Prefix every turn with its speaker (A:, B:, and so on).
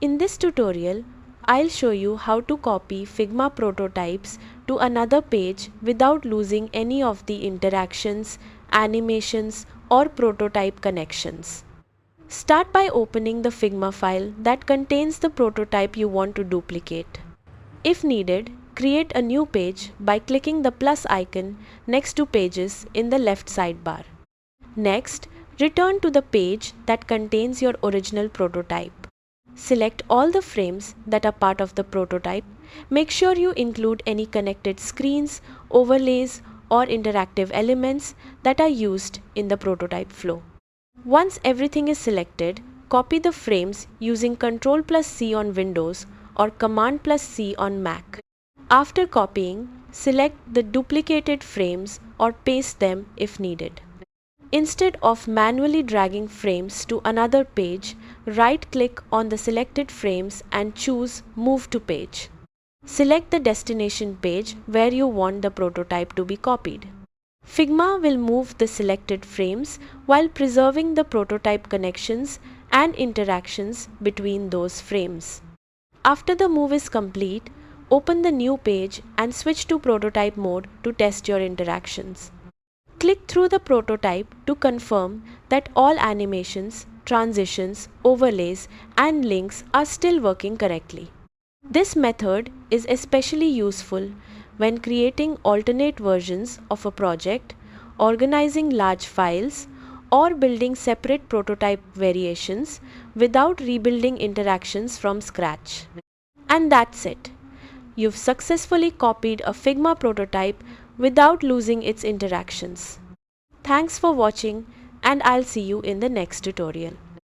A: In this tutorial, I'll show you how to copy Figma prototypes to another page without losing any of the interactions, animations, or prototype connections. Start by opening the Figma file that contains the prototype you want to duplicate. If needed, create a new page by clicking the plus icon next to Pages in the left sidebar. Next, return to the page that contains your original prototype. Select all the frames that are part of the prototype. Make sure you include any connected screens, overlays, or interactive elements that are used in the prototype flow. Once everything is selected, copy the frames using Ctrl+C on Windows or Command+C on Mac. After copying, select the duplicated frames or paste them if needed. Instead of manually dragging frames to another page, right-click on the selected frames and choose Move to Page. Select the destination page where you want the prototype to be copied. Figma will move the selected frames while preserving the prototype connections and interactions between those frames. After the move is complete, open the new page and switch to prototype mode to test your interactions. Click through the prototype to confirm that all animations, transitions, overlays, and links are still working correctly. This method is especially useful when creating alternate versions of a project, organizing large files, or building separate prototype variations without rebuilding interactions from scratch. And that's it. You've successfully copied a Figma prototype without losing its interactions. Thanks for watching, and I'll see you in the next tutorial.